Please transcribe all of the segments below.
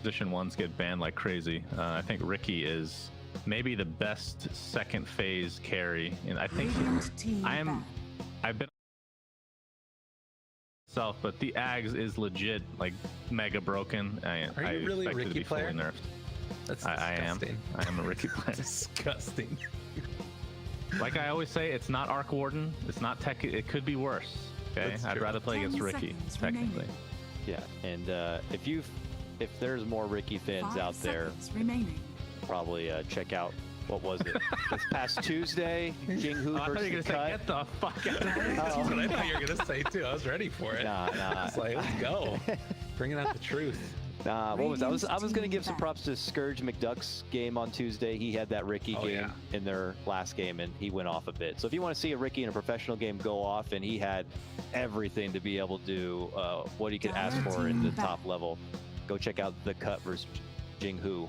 position ones get banned like crazy. I think Ricky is maybe the best second phase carry, and I think I've been myself, but the Ags is legit like mega broken. Are you really a Ricky player? Nerfed. That's I am. I am a Ricky player. Disgusting. Like I always say, it's not Arc Warden. It's not Tech. It could be worse. Okay, I'd rather play against Ricky, technically. Yeah, and if there's more Ricky fans out there, probably check out, what was it, this past Tuesday, Jinghu versus Cut. Get the fuck out of here. That's what I thought you were gonna say too. I was ready for it. Nah. It's like, let's go. Bringing out the truth. What was I was gonna give some props to Scourge McDuck's game on Tuesday. He had that Ricky game in their last game, and he went off a bit. So if you want to see a Ricky in a professional game go off, and he had everything to be able to do what he could ask for in the top level, go check out the Cut versus Jinghu.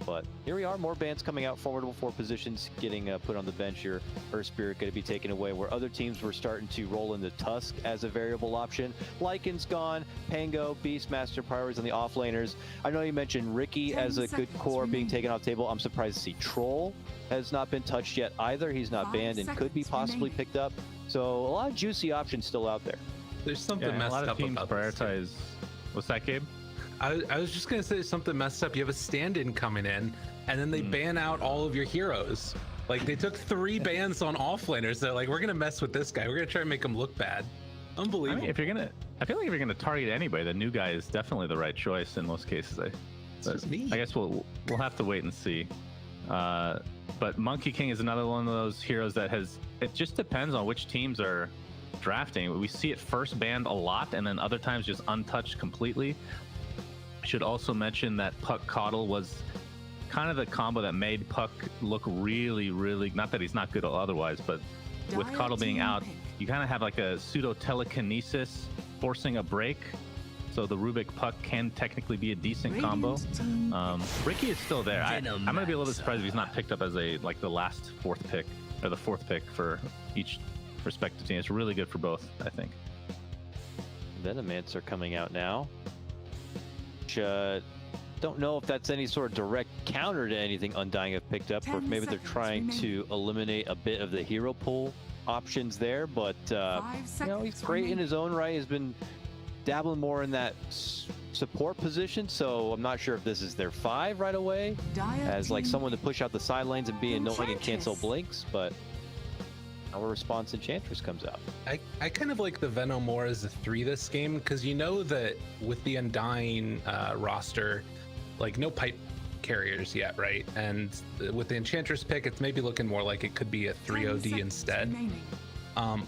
But here we are, more bans coming out, formidable 4 positions getting put on the bench here. Earth Spirit going to be taken away, where other teams were starting to roll in the Tusk as a variable option. Lycan's gone, Pango, Beastmaster, priorities on the offlaners. I know you mentioned Ricky as a good core being taken off the table. I'm surprised to see Troll has not been touched yet either. He's not banned and could be possibly picked up. So a lot of juicy options still out there. There's something messed up. A lot of teams prioritize. What's that, Gabe? I was just gonna say something messed up. You have a stand-in coming in, and then they ban out all of your heroes. Like, they took 3 bans on offlaners. They're like, we're gonna mess with this guy. We're gonna try and make him look bad. Unbelievable. I mean, I feel like if you're gonna target anybody, the new guy is definitely the right choice in most cases. I guess we'll have to wait and see. But Monkey King is another one of those heroes that it just depends on which teams are drafting. We see it first banned a lot, and then other times just untouched completely. Should also mention that Puck Coddle was kind of the combo that made Puck look really, really, not that he's not good otherwise, but with Coddle being out, you kind of have like a pseudo telekinesis forcing a break. So the Rubik Puck can technically be a decent combo. Ricky is still there. I'm gonna be a little bit surprised if he's not picked up as the last 4th pick or the 4th pick for each respective team. It's really good for both, I think. Venomancer coming out now. Don't know if that's any sort of direct counter to anything Undying have picked up, or if maybe they're trying to eliminate a bit of the hero pool options there, but he's great in his own right. He's been dabbling more in that support position, so I'm not sure if this is their 5 right away as like someone to push out the side lanes and be annoying and cancel blinks, but our response Enchantress comes out. I kind of like the Venom more as a 3 this game, because you know that with the Undying roster, like no pipe carriers yet, right? And with the Enchantress pick, it's maybe looking more like it could be a 3 OD instead.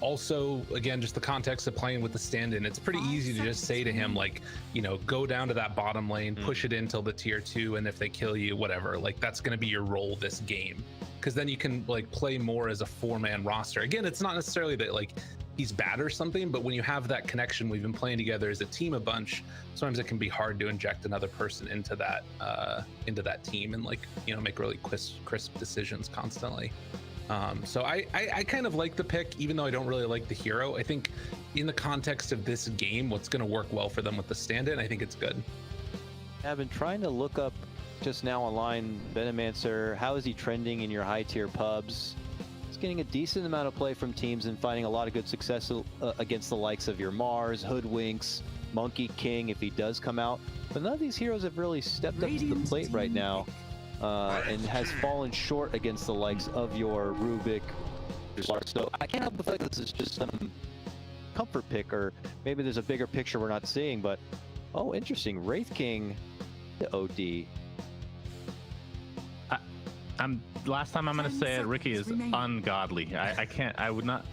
Also, again, just the context of playing with the stand-in, it's pretty easy to just say to him, like, go down to that bottom lane, push it until the tier 2, and if they kill you, whatever, like that's going to be your role this game. Because then you can like play more as a 4-man roster. Again, it's not necessarily that like he's bad or something, but when you have that connection, we've been playing together as a team a bunch, sometimes it can be hard to inject another person into that team and like make really crisp decisions constantly. So I kind of like the pick, even though I don't really like the hero. I think in the context of this game, what's going to work well for them with the stand-in, I think it's good. I've been trying to look up just now online, Venomancer, how is he trending in your high tier pubs? He's getting a decent amount of play from teams and finding a lot of good success against the likes of your Mars, Hoodwinks, Monkey King if he does come out. But none of these heroes have really stepped up to the plate right now and has fallen short against the likes of your Rubik. So I can't help but think this is just some comfort pick, or maybe there's a bigger picture we're not seeing, but oh, interesting. Wraith King to OD. Last time I'm gonna say it, Ricky is ungodly. I would not.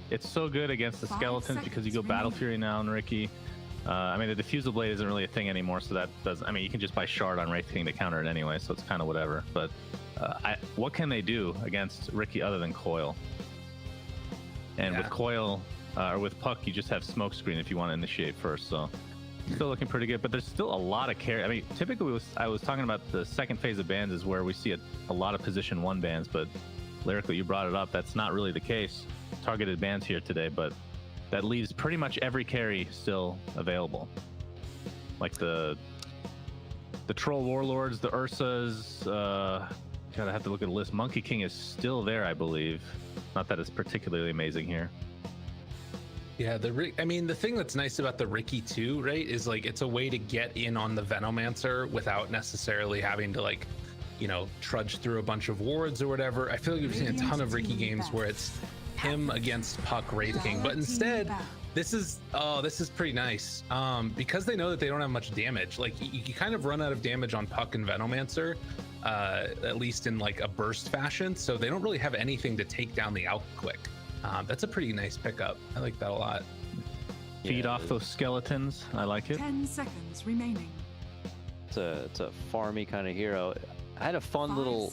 It's so good against the skeletons because you go Battle Fury now on Ricky. I mean, the Diffusal Blade isn't really a thing anymore, so that does. I mean, you can just buy Shard on Wraith King to counter it anyway, so it's kind of whatever. But what can they do against Ricky other than Coil? And with Coil or with Puck, you just have Smokescreen if you want to initiate first. So still looking pretty good, but there's still a lot of carry. I mean, typically I was talking about the second phase of bans is where we see a lot of position 1 bans, but Lyrical, you brought it up. That's not really the case. Targeted bans here today, but that leaves pretty much every carry still available. Like the the Troll Warlords, the Ursas. God, I have to look at the list. Monkey King is still there, I believe. Not that it's particularly amazing here. Yeah, I mean, the thing that's nice about the Ricky too, right, is like it's a way to get in on the Venomancer without necessarily having to like, you know, trudge through a bunch of wards or whatever. I feel like we've seen a ton of Ricky games where it's him against Puck Wraith King, but instead this is pretty nice because they know that they don't have much damage. Like you kind of run out of damage on Puck and Venomancer, at least in like a burst fashion, so they don't really have anything to take down the Alk quick. That's a pretty nice pickup. I like that a lot. Feed off those skeletons. I like it. 10 seconds remaining. It's a farmy kind of hero. I had a fun little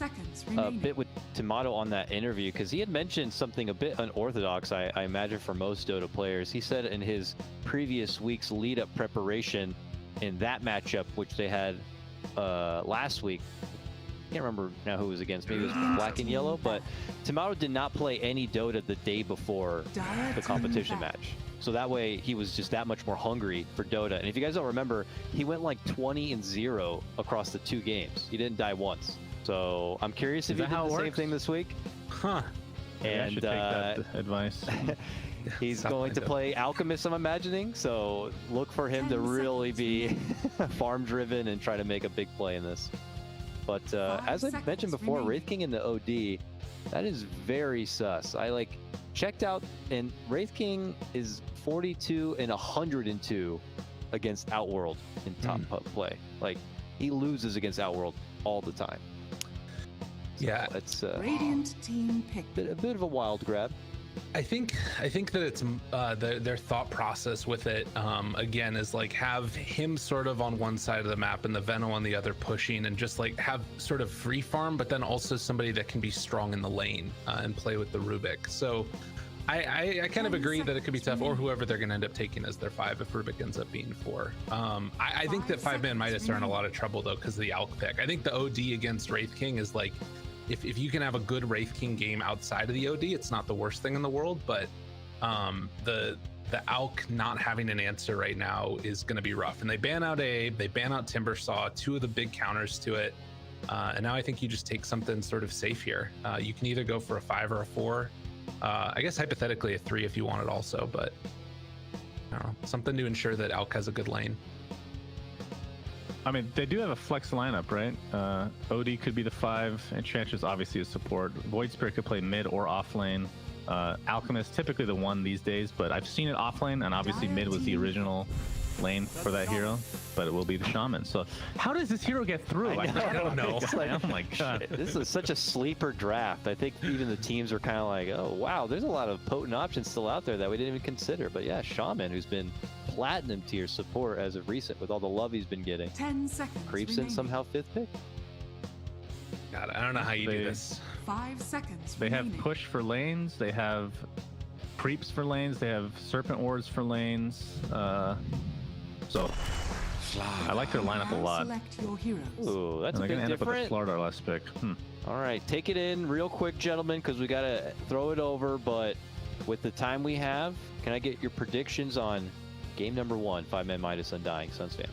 bit with Tomato on that interview because he had mentioned something a bit unorthodox, I imagine, for most Dota players. He said in his previous week's lead-up preparation in that matchup, which they had last week, I can't remember now who it was against. Maybe it was Black and Yellow, but Tomato did not play any Dota the day before the competition match. So that way he was just that much more hungry for Dota. And if you guys don't remember, he went like 20-0 across the 2 games. He didn't die once. So I'm curious if he did the same thing this week. Huh. And I should take that advice. He's going to play Alchemist, I'm imagining. So look for him to really be farm driven and try to make a big play in this. But as I mentioned before, Wraith King in the OD, that is very sus. I like checked out, and Wraith King is 42 and 102 against Outworld in top pub play. Like he loses against Outworld all the time. So yeah, it's Radiant team pick. a bit of a wild grab. I think that it's their thought process with it again is like have him sort of on one side of the map and the Venom on the other pushing, and just like have sort of free farm, but then also somebody that can be strong in the lane and play with the Rubik. So I kind of agree that it could be tough, or whoever they're going to end up taking as their 5 if Rubik ends up being 4. I think that 5ManMidas are in a lot of trouble though because of the Alk pick. I think the OD against Wraith King is like, if you can have a good Wraith King game outside of the OD, it's not the worst thing in the world, but the Alk not having an answer right now is going to be rough. And they ban out Abe, they ban out Timbersaw, 2 of the big counters to it. And now I think you just take something sort of safe here. You can either go for a 5 or a 4. I guess hypothetically a 3 if you want it also, but I don't know, something to ensure that Alk has a good lane. I mean, they do have a flex lineup, right? OD could be the 5. Enchantress obviously is support. Void Spirit could play mid or off lane. Alchemist typically the 1 these days, but I've seen it off lane, and obviously mid was the original lane for that hero, but it will be the Shaman. So how does this hero get through? I don't know. It's like, oh my god, this is such a sleeper draft. I think even the teams are kind of like, oh wow, there's a lot of potent options still out there that we didn't even consider. But yeah, Shaman, who's been platinum tier support as of recent with all the love he's been getting, 10 seconds creeps remaining. in somehow 5th pick. God, I don't know how you do this. 5 seconds they have remaining. push for lanes, they have creeps for lanes, they have serpent wards for lanes. So I like their lineup a Now lot. select your heroes. Ooh, that's And a they're gonna bit end up with a different. Florida our last pick. All right, take it in real quick, gentlemen, because we got to throw it over. But with the time we have, can I get your predictions on game number 1, 5ManMidas Undying, Suns fan?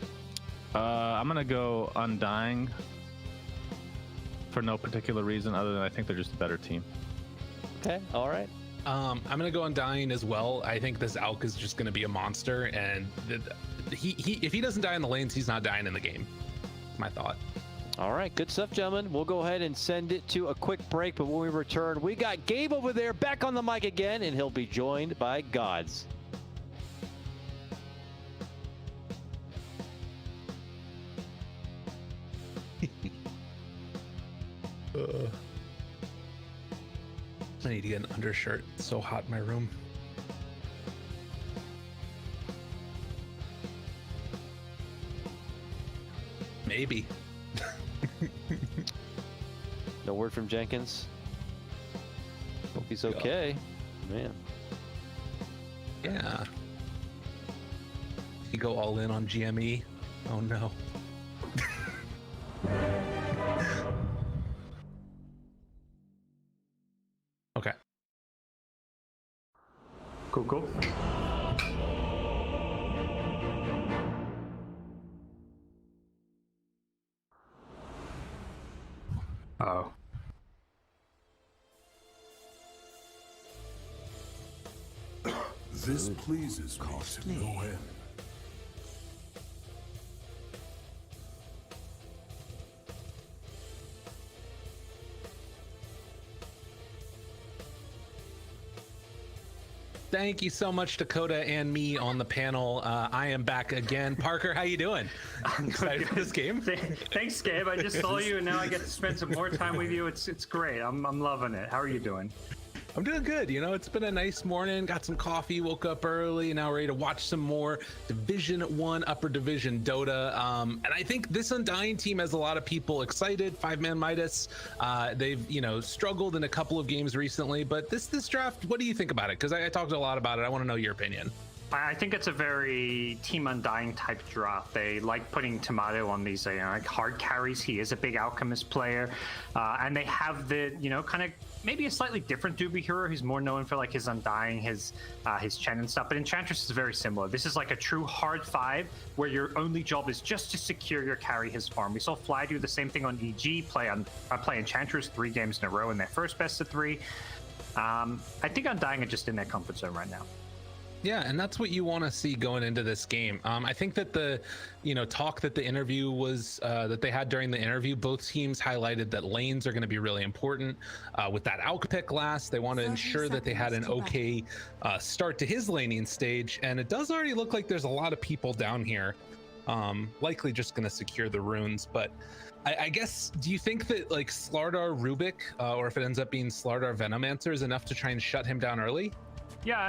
I'm gonna go Undying for no particular reason other than I think they're just a better team. Okay, all right. I'm gonna go Undying as well. I think this Alk is just gonna be a monster, and if he doesn't die in the lanes, he's not dying in the game. My thought. All right, good stuff, gentlemen. We'll go ahead and send it to a quick break, but when we return, we got Gabe over there back on the mic again, and he'll be joined by Gods. I need to get an undershirt. It's so hot in my room. Maybe. No word from Jenkins. Hope he's okay. Man. Yeah. You go all in on GME. Oh no. Okay. Cool. Oh. This pleases me to no end. Thank you so much, Dakota and me on the panel. I am back again. Parker, how you doing? I'm excited for this game. Thanks, Gabe. I just saw you, and now I get to spend some more time with you. It's great. I'm loving it. How are you doing? I'm doing good. You know, it's been a nice morning. Got some coffee, woke up early, now ready to watch some more Division 1 Upper Division Dota. And I think this Undying team has a lot of people excited. 5ManMidas, they've, you know, struggled in a couple of games recently, but this draft, what do you think about it? Because I talked a lot about it. I want to know your opinion. I think it's a very Team Undying type draft. They like putting Tomato on these like hard carries. He is a big Alchemist player. And they have the, you know, kind of maybe a slightly different Doobie hero who's more known for like his Undying, his Chen and stuff. But Enchantress is very similar. This is like a true hard 5 where your only job is just to secure your carry, his farm. We saw Fly do the same thing on EG, play Enchantress 3 games in a row in their first best of 3. I think Undying are just in their comfort zone right now. Yeah, and that's what you want to see going into this game. I think that the, you know, talk that the interview was that they had during the interview, both teams highlighted that lanes are going to be really important. With that Alk pick last, they want to ensure that they had an okay start to his laning stage, and it does already look like there's a lot of people down here, likely just going to secure the runes. But I guess, do you think that like Slardar Rubik, or if it ends up being Slardar Venomancer, is enough to try and shut him down early? Yeah,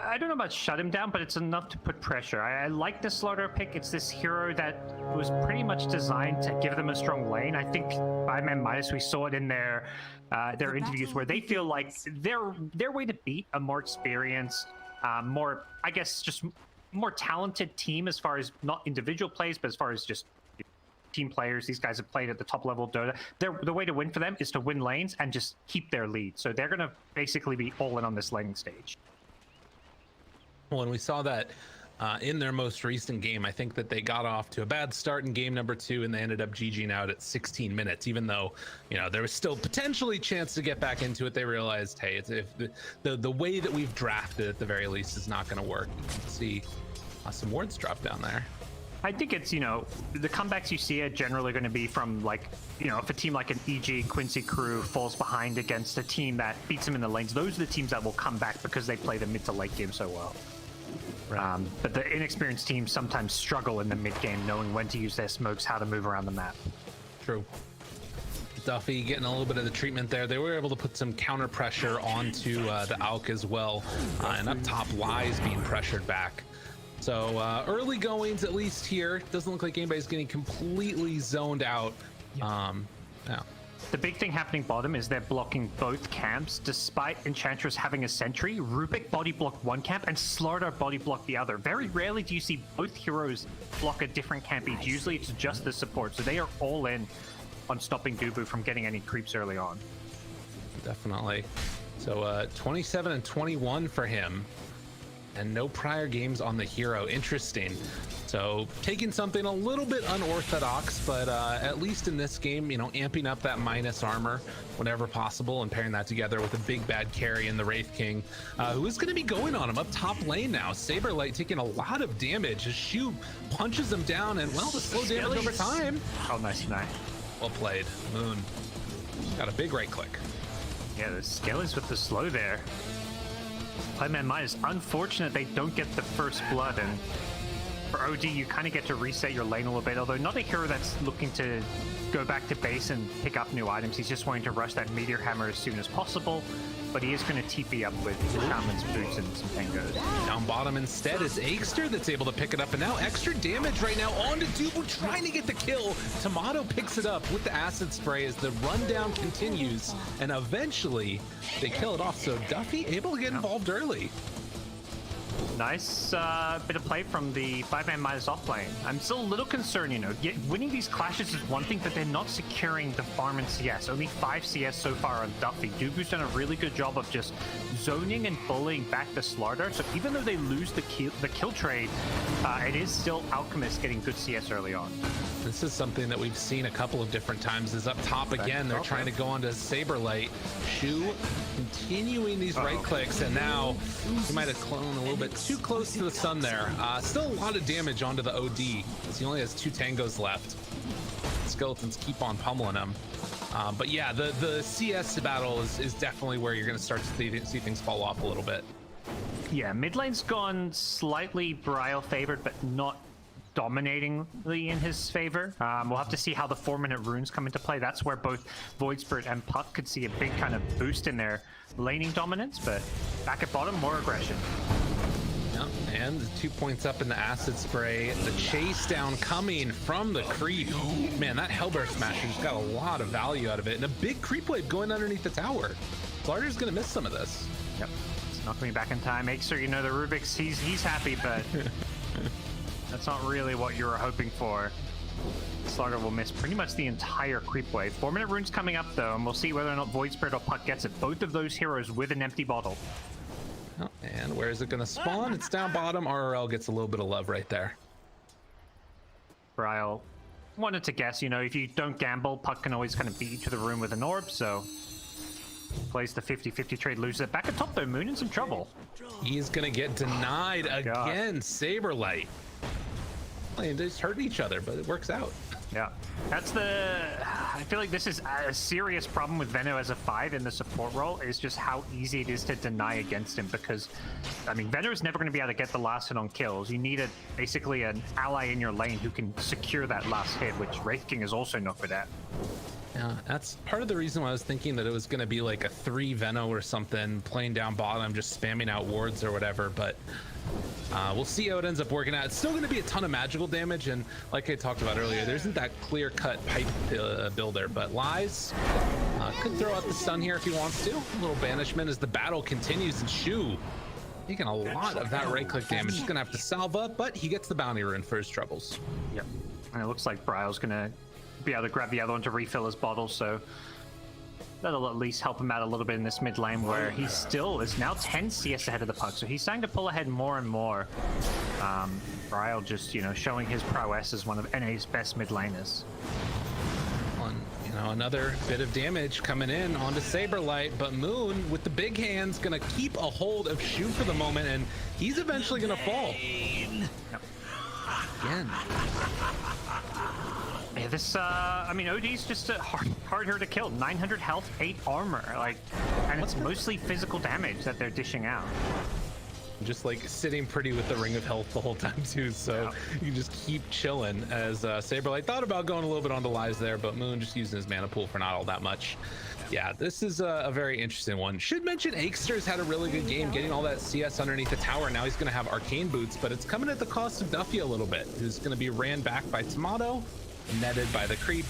I don't know about shut him down, but it's enough to put pressure. I like the Slaughter pick. It's this hero that was pretty much designed to give them a strong lane. I think 5ManMidas, we saw it in their interviews where they feel like their way to beat a more experienced, more, I guess, just more talented team as far as not individual plays, but as far as just team players. These guys have played at the top level of Dota. The way to win for them is to win lanes and just keep their lead. So they're going to basically be all in on this laning stage. Well, and we saw that in their most recent game. I think that they got off to a bad start in game number 2, and they ended up GGing out at 16 minutes, even though, you know, there was still potentially chance to get back into it. They realized, hey, it's, if the way that we've drafted at the very least is not going to work. You can see some wards drop down there. I think it's, you know, the comebacks you see are generally going to be from, like, you know, if a team like an EG Quincy crew falls behind against a team that beats them in the lanes, those are the teams that will come back because they play the mid to late game so well. Right. But the inexperienced teams sometimes struggle in the mid game, knowing when to use their smokes, how to move around the map. True. Duffy getting a little bit of the treatment there. They were able to put some counter pressure onto the Alk as well, and up top Lies being pressured back. So early goings, at least here, doesn't look like anybody's getting completely zoned out. Yeah. The big thing happening bottom is they're blocking both camps. Despite Enchantress having a sentry, Rubik body blocked one camp and Slardar body blocked the other. Very rarely do you see both heroes block a different camp each. Usually it's just the support. So they are all in on stopping Dubu from getting any creeps early on. Definitely. So 27 and 21 for him. And no prior games on the hero. Interesting. So taking something a little bit unorthodox, but at least in this game, you know, amping up that minus armor whenever possible and pairing that together with a big bad carry in the Wraith King, who is going to be going on him up top lane now. Saberlight taking a lot of damage. His shoe punches him down, and well, the slow damage over time. Oh, nice. Well played. Moon got a big right click. Yeah, the Skellies with the slow there. 5ManMidas, unfortunate they don't get the first blood, and for OD you kind of get to reset your lane a little bit, although not a hero that's looking to go back to base and pick up new items. He's just wanting to rush that Meteor Hammer as soon as possible, but he is going to TP up with the Shaman's Boots and some Tangos. Down bottom instead is Aegster that's able to pick it up, and now extra damage right now onto Dubu, trying to get the kill. Tomato picks it up with the acid spray as the rundown continues, and eventually they kill it off. So Duffy able to get involved early. Nice bit of play from the 5ManMidas off lane. I'm still a little concerned, you know. Winning these clashes is one thing, but they're not securing the farm and CS. Only 5 CS so far on Duffy. Doobu's done a really good job of just zoning and bullying back the Slardar. So even though they lose the kill trade, it is still Alchemist getting good CS early on. This is something that we've seen a couple of different times. Is up top again. They're trying to go onto Saberlight. Shu continuing these right clicks, and now he might have cloned a little bit too close to the sun there. Still a lot of damage onto the OD, as he only has 2 tangos left. Skeletons keep on pummeling him. But yeah, the CS battle is definitely where you're going to start to see things fall off a little bit. Yeah, mid lane's gone slightly Brile favored, but not dominatingly in his favor. We'll have to see how the 4-minute runes come into play. That's where both Void Spirit and Puck could see a big kind of boost in their laning dominance, but back at bottom, more aggression. Yep, and the 2 points up in the acid spray. The chase down coming from the creep. Man, that Hellbear Smasher's got a lot of value out of it, and a big creep wave going underneath the tower. Slardar's gonna miss some of this. Yep, it's not coming back in time. Make sure you know the Rubik's, he's happy, but that's not really what you were hoping for. Slardar will miss pretty much the entire creep wave. 4-minute runes coming up though, and we'll see whether or not Void Spirit or Puck gets it. Both of those heroes with an empty bottle. Oh, and where is it going to spawn? It's down bottom. RRL gets a little bit of love right there. Brile wanted to guess, you know, if you don't gamble, Puck can always kind of beat you to the room with an orb, so plays the 50-50 trade, loses it. Back at top though, Moon in some trouble. He's going to get denied again. Saberlight. They just hurt each other, but it works out. Yeah, that's I feel like this is a serious problem with Veno as a 5 in the support role, is just how easy it is to deny against him, because, I mean, Veno is never going to be able to get the last hit on kills. You need basically an ally in your lane who can secure that last hit, which Wraith King is also not good at. Yeah, that's part of the reason why I was thinking that it was going to be like a 3 Veno or something, playing down bottom, just spamming out wards or whatever, but we'll see how it ends up working out. It's still going to be a ton of magical damage, and like I talked about earlier, there isn't that clear-cut pipe builder, but Lies could throw out the stun here if he wants to. A little banishment as the battle continues, and Shu taking a lot of that right-click damage. He's going to have to salve up, but he gets the bounty rune for his troubles. Yep, and it looks like Brile's going to be able to grab the other one to refill his bottle, so that'll at least help him out a little bit in this mid lane, where he still is now 10 CS ahead of the Puck, so he's starting to pull ahead more and more. Brile just, you know, showing his prowess as one of NA's best mid laners. You know, another bit of damage coming in onto Saberlight, but Moon with the big hands gonna keep a hold of Shu for the moment, and he's eventually gonna fall. Yep. Again. Yeah, this, I mean, OD's just a hard her to kill. 900 health, 8 armor, like, and it's mostly physical damage that they're dishing out. Just like sitting pretty with the ring of health the whole time too, so you can just keep chilling as Saberlight thought about going a little bit onto Lies there, but Moon just using his mana pool for not all that much. Yeah, this is a very interesting one. Should mention Aikster's had a really good game getting all that CS underneath the tower. Now he's going to have arcane boots, but it's coming at the cost of Duffy a little bit, who's going to be ran back by Tomato, netted by the creep,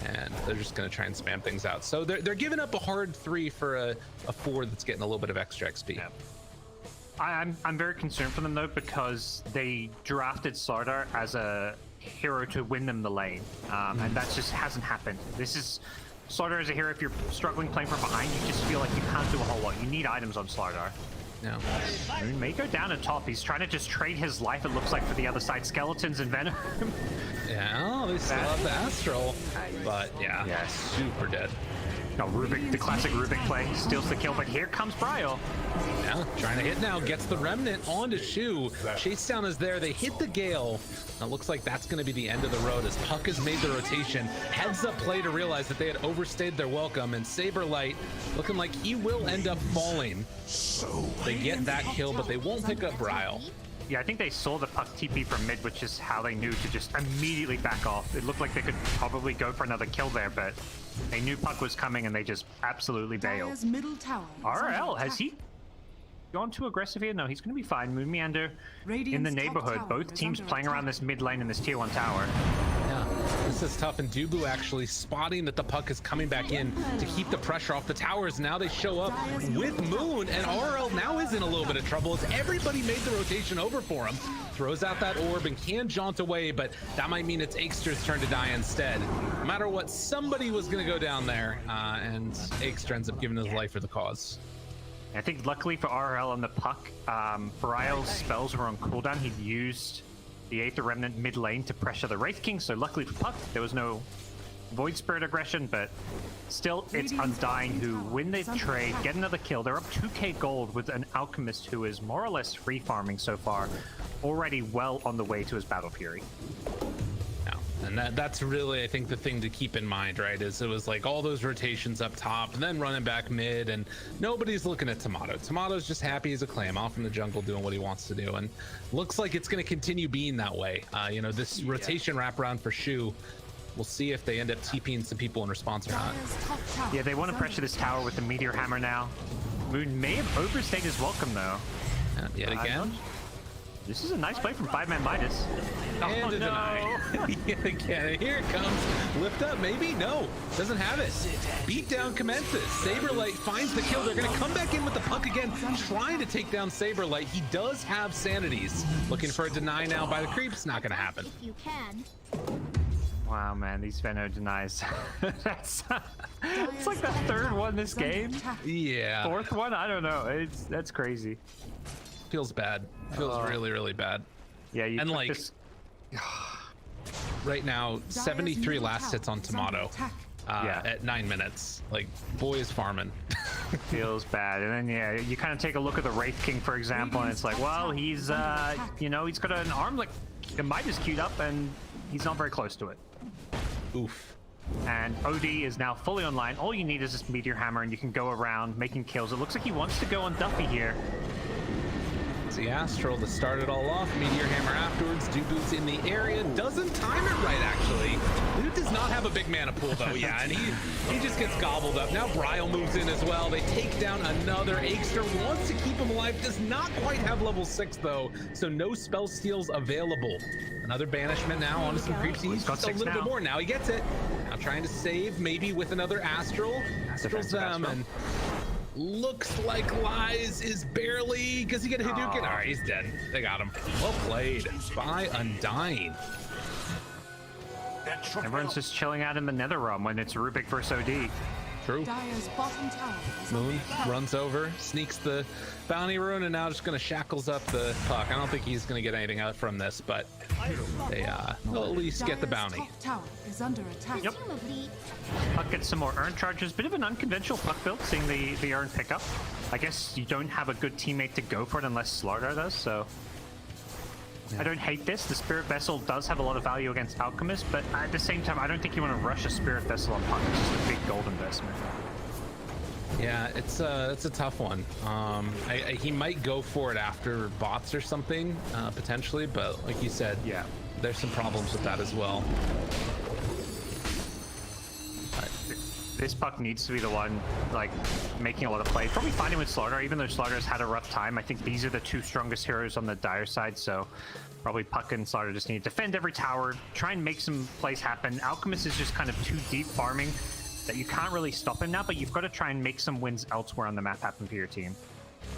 and they're just going to try and spam things out. So they're giving up a hard 3 for a 4 that's getting a little bit of extra XP. Yeah. I'm very concerned for them though, because they drafted Slardar as a hero to win them the lane, and that just hasn't happened. This is Slardar as a hero. If you're struggling playing from behind, you just feel like you can't do a whole lot. You need items on Slardar. No. Moon may go down at top. He's trying to just trade his life, it looks like, for the other side. Skeletons and Venom. Yeah, they still have the Astral, but yeah, super dead. No, Rubik, the classic Rubik play, steals the kill, but here comes Brile. Yeah, trying to hit now, gets the remnant onto Shu. Chase down is there, they hit the Gale. It looks like that's going to be the end of the road as Puck has made the rotation. Heads up play to realize that they had overstayed their welcome, and Saberlight looking like he will end up falling. They get that kill, but they won't pick up Brile. Yeah, I think they saw the Puck TP from mid, which is how they knew to just immediately back off. It looked like they could probably go for another kill there, but they knew Puck was coming and they just absolutely bailed. Dire's middle tower is RL, under has he gone too aggressive here? No, he's going to be fine. Moon Meander in the Radiant's top neighborhood. tower Both is teams under playing around attack. this mid lane in this tier 1 tower. Yeah, This is tough, and Dubu actually spotting that the puck is coming back in to keep the pressure off the towers. Now they show up with Moon, and RL now is in a little bit of trouble as everybody made the rotation over for him. Throws out that orb and can jaunt away, but that might mean it's Akester's turn to die instead. No matter what, somebody was going to go down there, and Akester ends up giving his life for the cause. I think luckily for RL on the puck, Bryle's spells were on cooldown. He'd used the Aether Remnant mid lane to pressure the Wraith King, so luckily for puck, there was no Void Spirit aggression, but still, it's Undying who win the trade, get another kill. They're up 2k gold with an Alchemist who is more or less free farming so far, already well on the way to his Battle Fury. And that's really, I think, the thing to keep in mind, right? Is it was like all those rotations up top and then running back mid, and nobody's looking at Tomato. Tomato's just happy as a clam, off in the jungle doing what he wants to do, and looks like it's going to continue being that way. You know, this rotation wraparound for Shu, we'll see if they end up TPing some people in response or not. Yeah, they want to pressure this tower with the Meteor Hammer now. Moon may have overstayed his welcome, though. Yet again. This is a nice play from 5ManMidas. And a deny. Yet again. Here it comes. Lift up, maybe? No. Doesn't have it. Beatdown commences. Saberlight finds the kill. They're going to come back in with the puck again, trying to take down Saberlight. He does have sanities. Looking for a deny now by the creeps. Not going to happen. If you can. Wow, man, these Venno denies. It's like the third one this game. Yeah. Fourth one? I don't know. That's crazy. Feels bad. Feels really, really bad. Yeah, you and took like this... right now, 73 last hits on Tomato at 9 minutes. Like, boy is farming. Feels bad. And then yeah, you kind of take a look at the Wraith King, for example, and it's like, well, he's you know, he's got an arm like Midas queued up, and he's not very close to it. Oof. And OD is now fully online. All you need is this Meteor Hammer, and you can go around making kills. It looks like he wants to go on Duffy here. The Astral to start it all off. Meteor Hammer afterwards. Dubu's in the area. Doesn't time it right, actually. Dude does not have a big mana pool, though. Yeah, and he just gets gobbled up. Now Bryle moves in as well. They take down another. Akester wants to keep him alive. Does not quite have level 6, though, so no spell steals available. Another banishment now onto some creeps. He's got a little bit more. Now he gets it. Now trying to save, maybe with another Astral. Astral's them, and looks like Lies is barely, because he get a Hadouken. All right, he's dead. They got him. Well played by Undying. Everyone's just chilling out in the Nether Realm when it's Rubik versus OD. True. Dire's bottom tower is Moon under runs over, sneaks the bounty rune, and now just going to shackles up the puck. I don't think he's going to get anything out from this, but they will at least get the bounty. top tower is under attack. Yep. Puck gets some more Urn charges. Bit of an unconventional Puck build, seeing the Urn pickup. I guess you don't have a good teammate to go for it unless Slardar does, so... I don't hate this. The Spirit Vessel does have a lot of value against Alchemist, but at the same time, I don't think you want to rush a Spirit Vessel on Puck. It's just a big gold investment. Yeah, it's a tough one. He might go for it after bots or something, potentially, but like you said, yeah, there's some problems with that as well. This Puck needs to be the one, like, making a lot of plays. Probably finding with Slaughter, even though Slaughter's had a rough time. I think these are the two strongest heroes on the Dire side, so probably Puck and Slaughter just need to defend every tower, try and make some plays happen. Alchemist is just kind of too deep farming that you can't really stop him now, but you've got to try and make some wins elsewhere on the map happen for your team.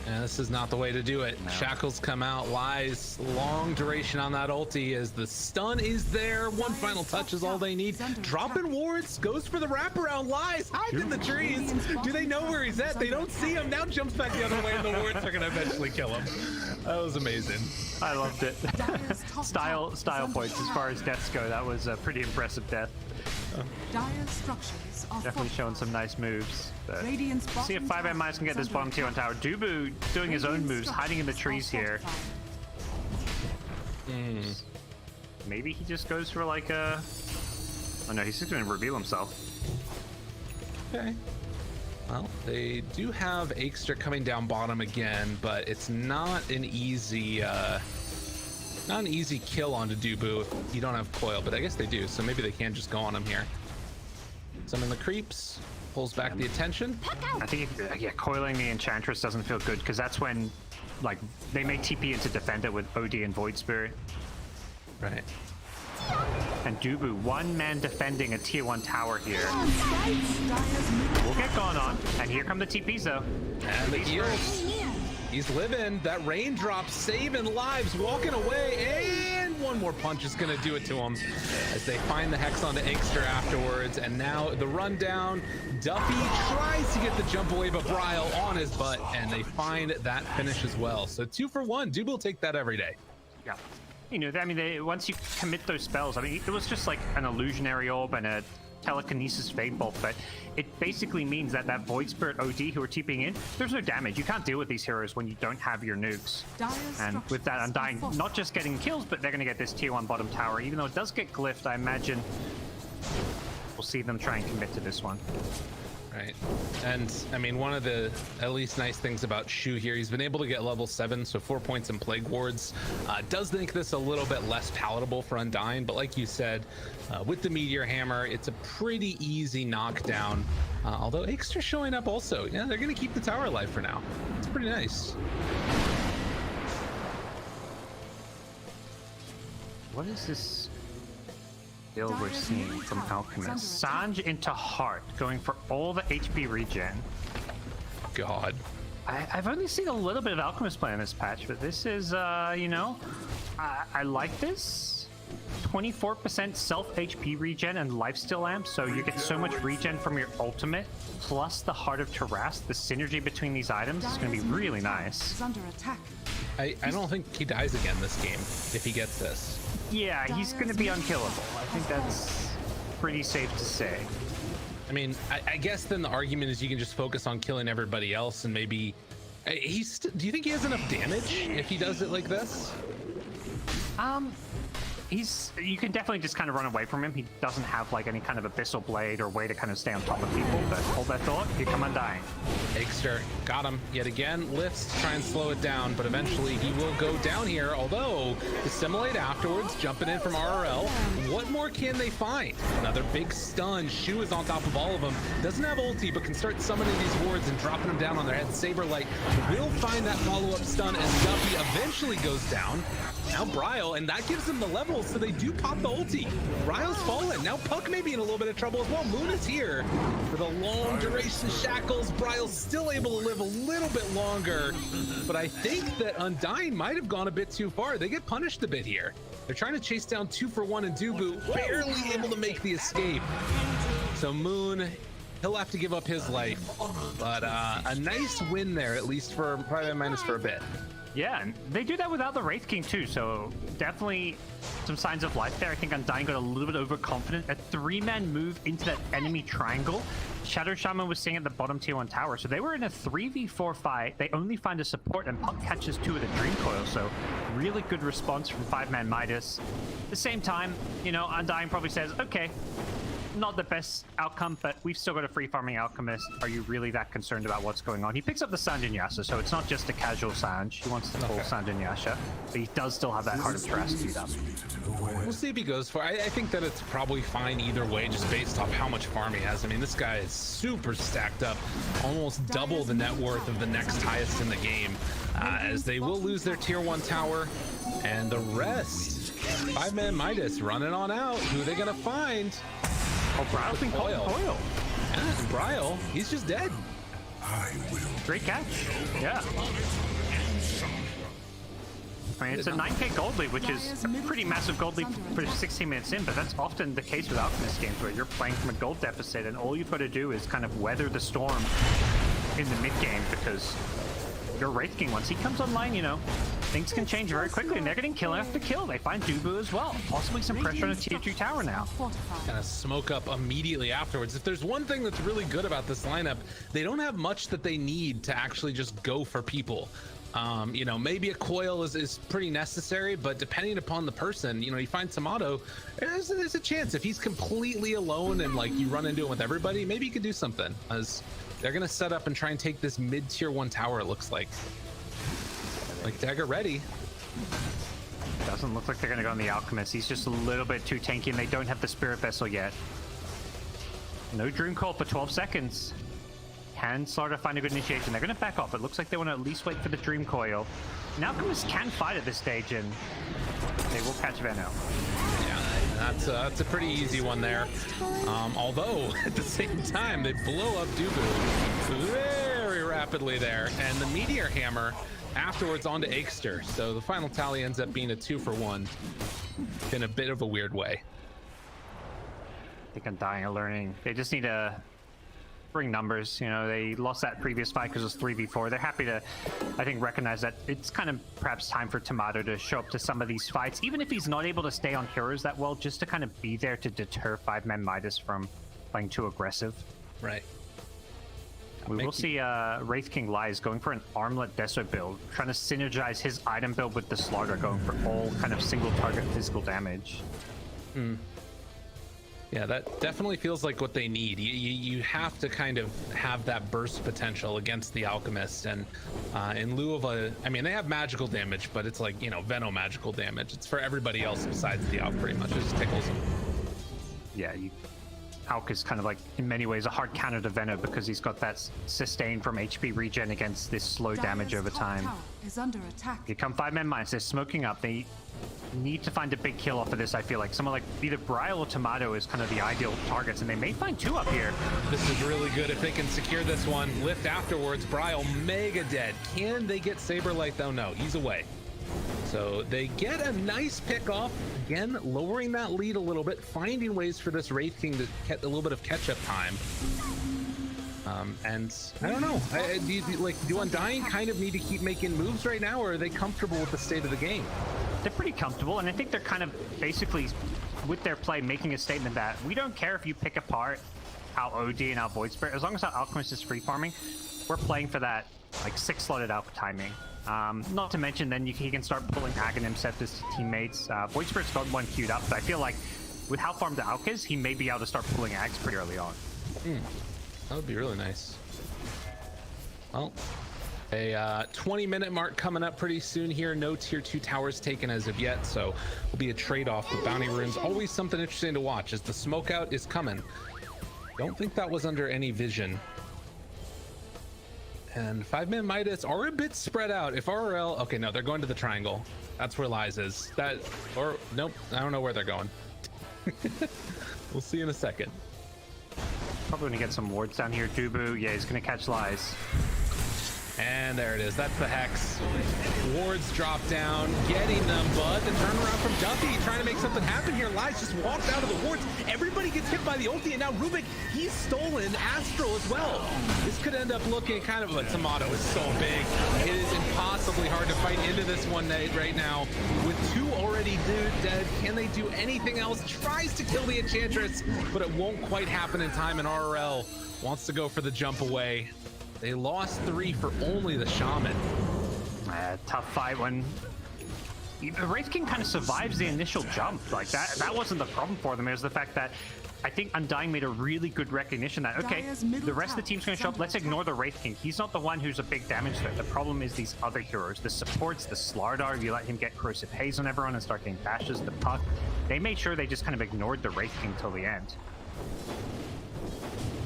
And this is not the way to do it. No. Shackles come out, Lies, long duration on that ulti as the stun is there. One final touch is all they need. Dropping wards, goes for the wraparound. Lies, hide in the trees. Do they know where he's at? They don't see him. Now jumps back the other way, and the wards are going to eventually kill him. That was amazing. I loved it. style points as far as deaths go. That was a pretty impressive death. Dire structures are definitely showing some nice moves. But see if 5Midas can get this bottom tier on tower. Dubu doing his own moves, hiding in the trees here. Maybe he just goes for like a... Oh no, he's just going to reveal himself. Okay. Well, they do have Akester coming down bottom again, but it's not an easy kill onto Dubu if you don't have coil, but I guess they do, so maybe they can just go on him here. Summon the creeps, pulls back the attention. I think, yeah, coiling the Enchantress doesn't feel good, because that's when, like, they may TP into defend it with OD and Void Spirit. Right. And Dubu, one man defending a tier 1 tower here. We'll get going on. And here come the TPs though. And the heals. He's living. That raindrop saving lives, walking away, and one more punch is going to do it to him as they find the Hex onto Inkster afterwards. And now the rundown. Duffy tries to get the jump away, but Bryle on his butt, and they find that finish as well. So 2 for 1. Dubu will take that every day. Yeah. You know, I mean, once you commit those spells, I mean, it was just like an illusionary orb and a telekinesis fade bolt, but it basically means that Void Spirit OD who are TPing in, there's no damage. You can't deal with these heroes when you don't have your nukes. And with that Undying, not just getting kills, but they're going to get this tier 1 bottom tower. Even though it does get glyphed, I imagine we'll see them try and commit to this one. Right. And I mean, one of the at least nice things about Shu here, he's been able to get level 7, so 4 points in Plague Wards. Does make this a little bit less palatable for Undying, but like you said, with the Meteor Hammer, it's a pretty easy knockdown. Although Inkster's showing up also. Yeah, they're going to keep the tower alive for now. It's pretty nice. What is this build we're seeing from Alchemist? Sanj into Heart, going for all the HP regen. God. I've only seen a little bit of Alchemist play in this patch, but this is, you know, I like this. 24% self HP regen and lifesteal amp, so you get so much regen from your ultimate, plus the Heart of Taras. The synergy between these items is going to be really nice. I don't think he dies again this game if he gets this. Yeah, he's going to be unkillable. I think that's pretty safe to say. I mean, I guess then the argument is you can just focus on killing everybody else and maybe... do you think he has enough damage if he does it like this? You can definitely just kind of run away from him. He doesn't have like any kind of abyssal blade or way to kind of stay on top of people, but hold that thought, here come Undying. Inkster got him yet again, lifts to try and slow it down, but eventually he will go down here, although assimilate afterwards, jumping in from RRL. What more can they find? Another big stun. Shu is on top of all of them. Doesn't have ulti, but can start summoning these wards and dropping them down on their head. Saberlight will find that follow-up stun as Duffy eventually goes down. Now Bryle, and that gives them the level, so they do pop the ulti. Bryle's fallen. Now Puck may be in a little bit of trouble as well. Moon is here for the long duration shackles. Bryle's still able to live a little bit longer, but I think that Undying might have gone a bit too far. They get punished a bit here. They're trying to chase down 2 for 1, and Dubu barely able to make the escape. So Moon, he'll have to give up his life, but a nice win there, at least for 5ManMidas for a bit. Yeah, and they do that without the Wraith King too, so definitely some signs of life there. I think Undying got a little bit overconfident. A 3-man move into that enemy triangle. Shadow Shaman was sitting at the bottom tier 1 tower, so they were in a 3v4 fight. They only find a support, and Puck catches 2 of the Dream Coil, so really good response from 5ManMidas. At the same time, you know, Undying probably says, okay, not the best outcome, but we've still got a free farming Alchemist. Are you really that concerned about what's going on? He picks up the Sanj and Yasha, so it's not just a casual Sanj. He wants the full Sanj and Yasha, but he does still have that Heart of Taras queued up. We'll see if he goes for it. I think that it's probably fine either way, just based off how much farm he has. I mean, this guy is super stacked up, almost double the net worth of the next highest in the game, as they will lose their tier 1 tower, and the rest, 5ManMidas running on out. Who are they gonna find? Oh, Bryle's been caught in coil. Yeah, and Bryle, he's just dead. I will. Great catch. Yeah. I mean, it's a 9k gold lead, which is a pretty massive gold lead for 16 minutes in, but that's often the case with Alchemist games where you're playing from a gold deficit, and all you've got to do is kind of weather the storm in the mid game, because your Wraith King, once he comes online, you know, things can change very quickly, and they're getting kill after kill. They find Dubu as well. Possibly some pressure on a tier 2 tower now. Kind of smoke up immediately afterwards. If there's one thing that's really good about this lineup, they don't have much that they need to actually just go for people. You know, maybe a coil is pretty necessary, but depending upon the person, you know, you find Samato, there's a chance if he's completely alone and like you run into him with everybody, maybe you could do something, as they're gonna set up and try and take this mid tier 1 tower. It looks like Dagger ready. Doesn't look like they're gonna go on the Alchemist. He's just a little bit too tanky, and they don't have the Spirit Vessel yet. No Dream Coil for 12 seconds. Can Slaughter find a good initiation? They're going to back off. It looks like they want to at least wait for the Dream Coil. And Alchemist can fight at this stage, and they will catch Veno. Yeah, That's a pretty easy one there. Although at the same time they blow up Dubu very rapidly there, and the Meteor Hammer afterwards onto Aikster. So the final tally ends up being a 2-for-1 in a bit of a weird way. I think Undying are learning. They just need to bring numbers. You know, they lost that previous fight because it was 3v4. They're happy to, I think, recognize that it's kind of perhaps time for Tomato to show up to some of these fights, even if he's not able to stay on heroes that well, just to kind of be there to deter 5ManMidas from playing too aggressive. Right. We will see Wraith King Lies going for an Armlet Deso build, trying to synergize his item build with the Slaughter, going for all kind of single target physical damage. Yeah, that definitely feels like what they need. You have to kind of have that burst potential against the Alchemist, and in lieu of I mean, they have magical damage, but it's like, you know, Veno magical damage. It's for everybody else besides the Alch, pretty much. It just tickles them. Yeah, Alch is kind of like, in many ways, a hard counter to Veno because he's got that sustain from HP regen against this slow damage over time. Is under attack. Here come 5ManMidas. They're smoking up. They need to find a big kill off of this. I feel like someone like either Brile or Tomato is kind of the ideal targets, and they may find two up here. This is really good if they can secure this one. Lift afterwards. Brile mega dead. Can they get Saberlight though? No, he's away. So they get a nice pick off, again, lowering that lead a little bit, finding ways for this Wraith King to get a little bit of catch-up time. And I don't know, do Undying kind of need to keep making moves right now, or are they comfortable with the state of the game? They're pretty comfortable, and I think they're kind of basically, with their play, making a statement that we don't care if you pick apart our OD and our Void Spirit, as long as our Alchemist is free farming, we're playing for that like 6-slotted Alch timing. Not to mention then he can start pulling Aghanim Scepters to teammates. Void Spirit's got one queued up, but I feel like with how farmed the Alch is, he may be able to start pulling Ags pretty early on. That would be really nice. Well, a 20-minute mark coming up pretty soon here. No tier 2 towers taken as of yet, so will be a trade-off with bounty runes. Always something interesting to watch as the smoke out is coming. Don't think that was under any vision. And 5ManMidas are a bit spread out. If RRL, okay, no, they're going to the triangle. That's where Lies is. Or nope, I don't know where they're going. We'll see in a second. Probably gonna get some wards down here. Dubu, yeah, he's gonna catch Lies. And there it is. That's the Hex. Wards drop down, getting them, but the turnaround from Duffy, trying to make something happen here. Lies just walked out of the wards. Everybody gets hit by the ulti, and now Rubik, he's stolen Astral as well. This could end up looking kind of, but Tomato is so big. It is impossibly hard to fight into this one right now. With two already dead, can they do anything else? Tries to kill the Enchantress, but it won't quite happen in time, and RRL wants to go for the jump away. They lost 3 for only the Shaman. Tough fight when Wraith King kind of survives the initial jump. Like that wasn't the problem for them. It was the fact that I think Undying made a really good recognition that, okay, the rest of the team's going to show up. Let's ignore the Wraith King. He's not the one who's a big damage threat. The problem is these other heroes, the supports, the Slardar. You let him get Corrosive Haze on everyone and start getting bashes, the Puck. They made sure they just kind of ignored the Wraith King till the end.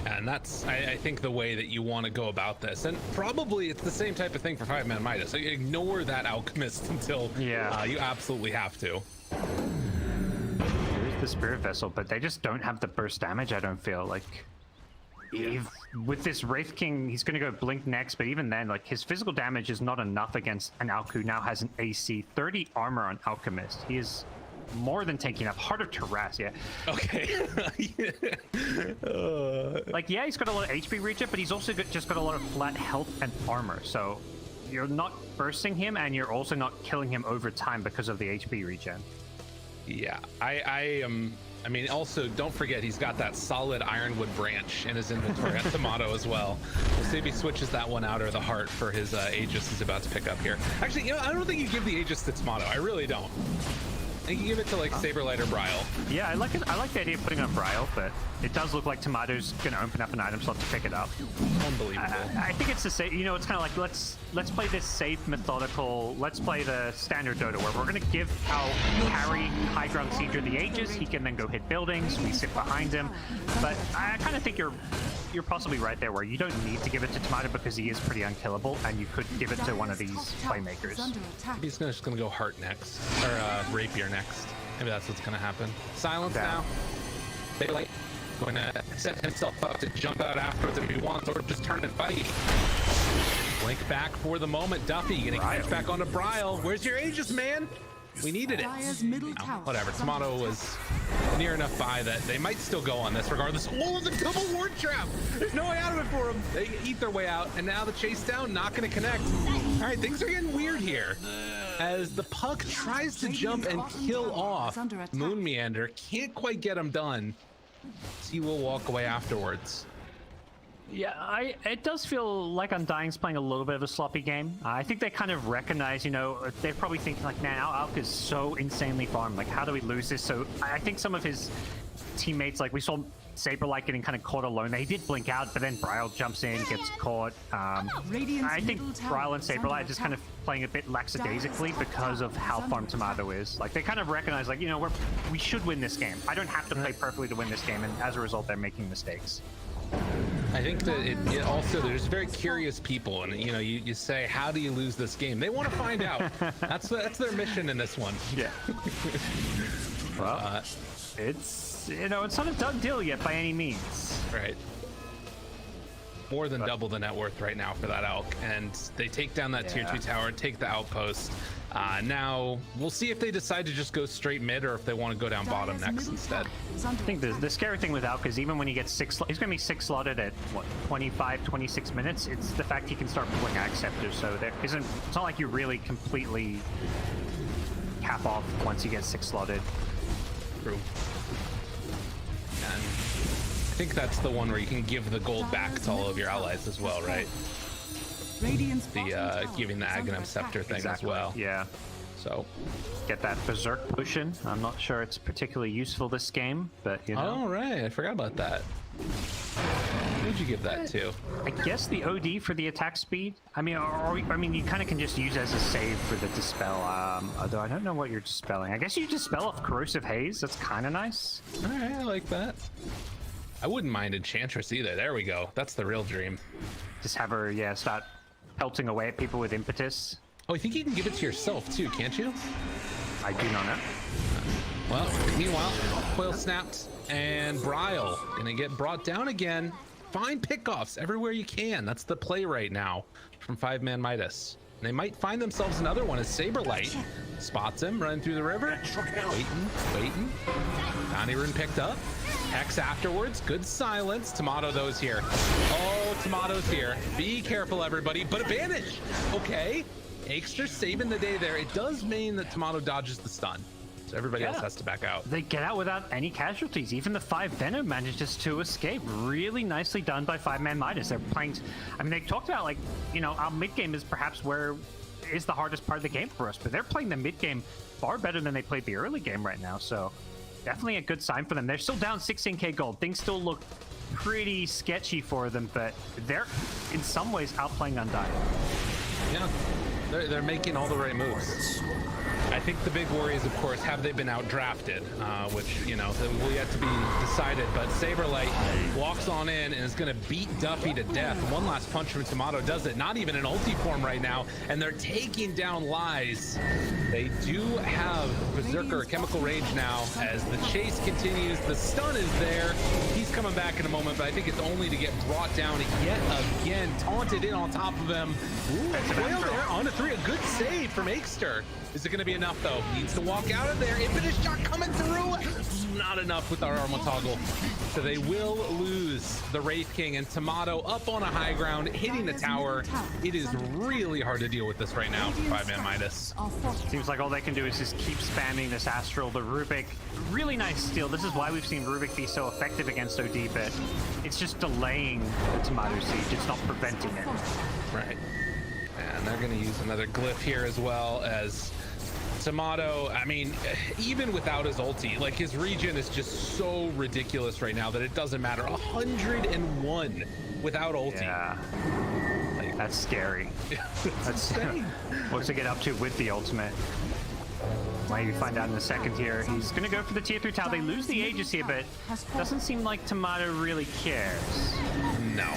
And that's, I think, the way that you want to go about this. And probably it's the same type of thing for 5ManMidas. Ignore that Alchemist until you absolutely have to. There's the Spirit Vessel, but they just don't have the burst damage, I don't feel. Like, with this Wraith King, he's going to go Blink next, but even then, like, his physical damage is not enough against an Alch who now has an AC 30 armor on Alchemist. He is more than tanking up, harder to harass, yeah. Okay. Like, yeah, he's got a lot of HP regen, but he's also just got a lot of flat health and armor, so you're not bursting him, and you're also not killing him over time because of the HP regen. Yeah, I mean, also, don't forget, he's got that solid Ironwood branch in his inventory at Tomato as well. We'll see if he switches that one out or the heart for his Aegis he's about to pick up here. Actually, you know, I don't think you give the Aegis to Tomato. I really don't. I think you give it to, like, Saberlight or Brile. Yeah, I like it. I like the idea of putting on Brile, but it does look like Tomato's going to open up an item slot to pick it up. Unbelievable. I think it's the same. You know, it's kind of like let's play this safe, methodical. Let's play the standard Dota where we're going to give our carry high ground sieger the Aegis. He can then go hit buildings. We sit behind him. But I kind of think you're possibly right there, where you don't need to give it to Tomato because he is pretty unkillable, and you could give it to one of these playmakers. Maybe he's just gonna go Heart next, or Rapier next. Maybe that's what's gonna happen. Silence Down. now. Daylight going to set himself up to jump out afterwards if he wants, or just turn and fight. Blink back for the moment. Duffy gonna catch back onto Bryle. Where's your Aegis, man? We needed it. Dire's middle tower Whatever. is under Tomato attack. was near enough by that they might still go on this regardless. Oh, the double ward trap! There's no way out of it for them. They eat their way out, and now the chase down, not going to connect. All right, things are getting weird here. As the puck tries to jump and kill off Moon Meander, can't quite get him done. He will walk away afterwards. Yeah, it does feel like Undying's playing a little bit of a sloppy game. I think they kind of recognize, you know, they're probably thinking like, man, our Alk is so insanely farmed. Like, how do we lose this? So I think some of his teammates, like we saw Saberlight getting kind of caught alone. They did blink out, but then Bryle jumps in, gets caught. I think Bryle and Saberlight are just kind of playing a bit lackadaisically because of how farmed Tomato is. Like, they kind of recognize, like, you know, we should win this game. I don't have to play perfectly to win this game, and as a result, they're making mistakes. I think that it also, there's very curious people, and you know, you say, how do you lose this game? They want to find out. That's their mission in this one. Yeah. Well, it's, you know, it's not a done deal yet by any means. Right. More than double the net worth right now for that Elk, and they take down that tier 2 tower, take the outpost. Now we'll see if they decide to just go straight mid or if they want to go down bottom next instead. I think the scary thing with Alk is even when he gets he's going to be 6 slotted at what, 25, 26 minutes. It's the fact he can start pulling Ag Scepters, so it's not like you really completely cap off once you get 6 slotted. True. And I think that's the one where you can give the gold back to all of your allies as well, right? The giving the Aghanim Scepter thing as well. Yeah. So Get that Berserk Potion. I'm not sure it's particularly useful this game, but you know. Oh, right. I forgot about that. Who'd you give that to? I guess the OD for the attack speed. I mean, I mean, you kind of can just use it as a save for the Dispel. Although I don't know what you're dispelling. I guess you dispel off Corrosive Haze. That's kind of nice. All right, I like that. I wouldn't mind Enchantress either. There we go. That's the real dream. Just have her, yeah, start pelting away at people with impetus. Oh, I think you can give it to yourself too, can't you? I do not know. Well, meanwhile, coil snapped, and Bryle gonna get brought down again. Find pickoffs everywhere you can. That's the play right now from 5ManMidas. And they might find themselves another one as Saberlight spots him running through the river. Waiting. Bounty rune picked up. Hex afterwards. Good silence. Tomato those here. Oh, Tomato's here. Be careful, everybody. But a banish. Okay. Extra saving the day there. It does mean that Tomato dodges the stun. So everybody else has to back out. They get out without any casualties. Even the 5 Venom manages to escape. Really nicely done by 5ManMidas. They're playing, I mean, they talked about, like, you know, our mid game is perhaps where is the hardest part of the game for us, but they're playing the mid game far better than they played the early game right now. So definitely a good sign for them. They're still down 16k gold. Things still look pretty sketchy for them, but they're in some ways outplaying Undying. Yeah, they're making all the right moves. I think the big worry is, of course, have they been out-drafted, which, you know, will yet to be decided. But Saberlight walks on in and is going to beat Duffy to death. One last punch from Tomato does it. Not even an ulti form right now, and they're taking down Lies. They do have Berserker Chemical Rage now as the chase continues. The stun is there. He's coming back in a moment, but I think it's only to get brought down yet again. Taunted in on top of him. Ooh, Quail there on to 3. A good save from Akester. Is it going to be enough, though? Needs to walk out of there. Impetus shot coming through. Not enough with our Armor Toggle. So they will lose the Wraith King, and Tomato up on a high ground, hitting the tower. It is really hard to deal with this right now for 5ManMidas. Seems like all they can do is just keep spamming this Astral, the Rubik. Really nice steal. This is why we've seen Rubik be so effective against OD, but it's just delaying the Tomato siege. It's not preventing it. Right. And they're going to use another glyph here as well as Tomato. I mean, even without his ulti, like, his regen is just so ridiculous right now that it doesn't matter. 101 without ulti. Yeah. Like, That's scary. that's insane. What's he get up to with the ultimate? Maybe find out in a second here. He's going to go for the tier 3 tower. They lose the Aegis here, but doesn't seem like Tomato really cares. No.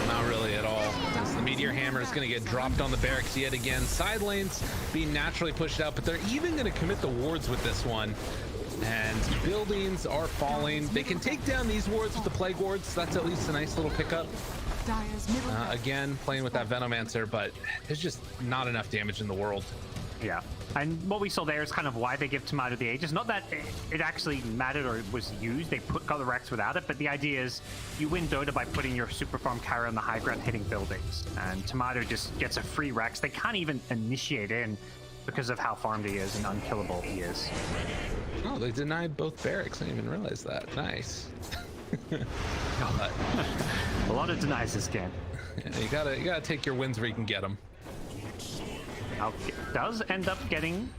not really at all. As the Meteor Hammer is going to get dropped on the barracks yet again. Side lanes being naturally pushed out, but they're even going to commit the wards with this one. And buildings are falling. They can take down these wards with the Plague Wards. That's at least a nice little pickup. Again, playing with that Venomancer, but there's just not enough damage in the world. Yeah. And what we saw there is kind of why they give Tomato the Aegis. Not that it actually mattered or was used. They got the Rex without it, but the idea is you win Dota by putting your super farm carry on the high ground hitting buildings. And Tomato just gets a free Rex. They can't even initiate in because of how farmed he is and unkillable he is. Oh, they denied both barracks. I didn't even realize that. Nice. A lot of denies this game. Yeah, you gotta take your wins where you can get them. Does end up getting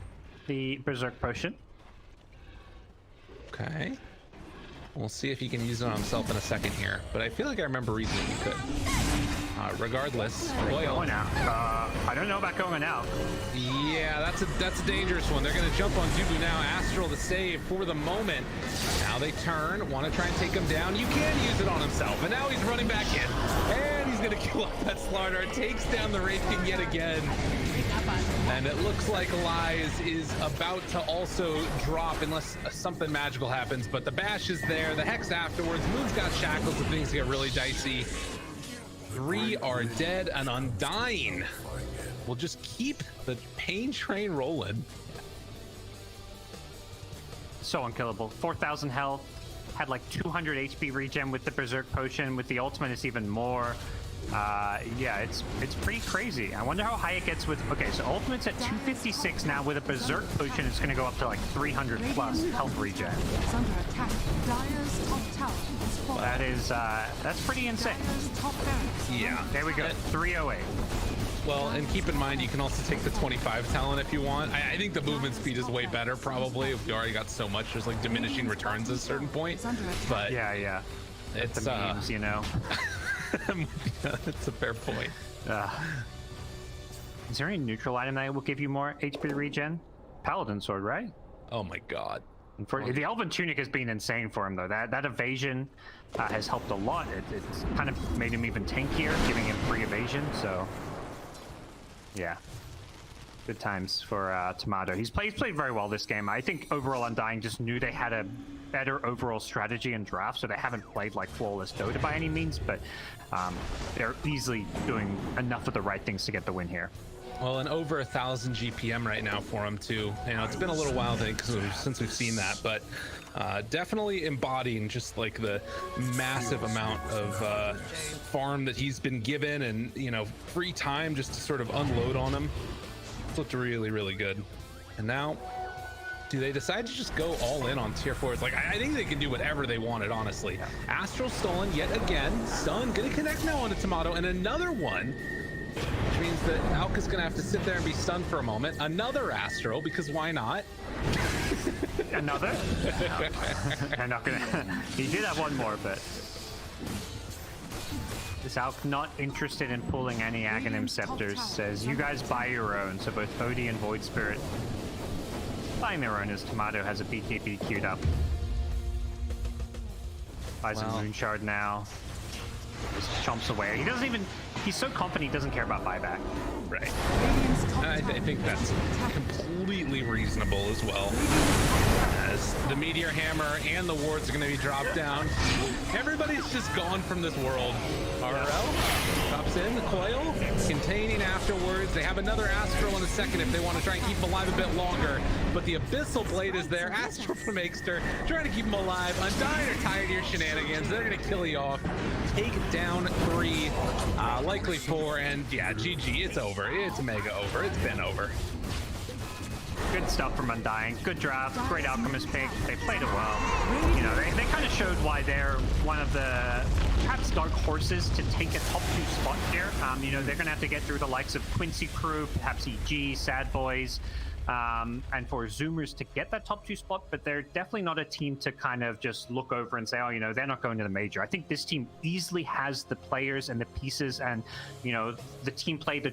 the Berserk Potion. Okay. We'll see if he can use it on himself in a second here, but I feel like I remember reading that you could. Regardless, going out. I don't know about going out. Yeah, that's a dangerous one. They're gonna jump on Dubu now. Astral to save for the moment. Now they turn, want to try and take him down. You can use it on himself, and now he's running back in, and he's gonna kill off that Slardar. Takes down the Wraithing yet again. And it looks like Lies is about to also drop unless something magical happens, but the bash is there, the Hex afterwards, Moon's got shackles and things get really dicey. 3 are dead, and Undying will just keep the pain train rolling. So unkillable. 4,000 health, had like 200 HP regen with the Berserk Potion, with the ultimate it's even more. Yeah, it's pretty crazy. I wonder how high it gets with... Okay, so ultimate's at 256 now. With a Berserk Potion, it's going to go up to like 300 plus health regen. That is, that's pretty insane. Yeah. There we go, 308. Well, and keep in mind, you can also take the 25 talent if you want. I think the movement speed is way better, probably. If you already got so much, there's like diminishing returns at a certain point. But yeah. It's, the memes, you know. That's a fair point. Is there any neutral item that will give you more HP regen? Paladin Sword, right? Oh my god. For the Elven Tunic has been insane for him though. That evasion has helped a lot. It's kind of made him even tankier, giving him free evasion. So yeah, good times for Tomato. He's played very well this game. I think overall Undying just knew they had a better overall strategy and draft, so they haven't played like flawless Dota by any means, but they're easily doing enough of the right things to get the win here. Well, and over 1,000 GPM right now for him too. You know, it's been a little while since we've seen that, but definitely embodying just like the massive amount of farm that he's been given, and you know, free time just to sort of unload on him. It's looked really, really good. And now, do they decide to just go all in on tier 4s? Like, I think they can do whatever they wanted, honestly. Astral stolen yet again. Stun gonna connect now onto Tomato, and another one, which means that Alka's gonna have to sit there and be stunned for a moment. Another Astral, because why not? Another? I'm not gonna. He did have one more, but this Alk not interested in pulling any Aghanim Scepters. Says you guys buy your own. So both Odie and Void Spirit buying their own as Tomato has a BKB queued up. Buys a Moon Shard now. Just chomps away. He doesn't even... He's so confident he doesn't care about buyback. Right. I think that's completely reasonable as well. As the Meteor Hammer and the wards are going to be dropped down. Everybody's just gone from this world. RL drops in the coil, containing afterwards. They have another Astral in a second if they want to try and keep him alive a bit longer. But the Abyssal Blade is there. Astral from Makester trying to keep him alive. Undying are tired of your shenanigans. They're going to kill you off. Take down 3, likely 4, and yeah, GG. It's over. It's mega over. It's been over. Good stuff from Undying. Good draft. Great Alchemist pick. They played it well. You know, they kind of showed why they're one of the perhaps dark horses to take a top 2 spot here. You know, they're going to have to get through the likes of Quincy Crew, perhaps EG, Sad Boys, and for Zoomers to get that top 2 spot, but they're definitely not a team to kind of just look over and say, oh, you know, they're not going to the major. I think this team easily has the players and the pieces and, you know, the team play, the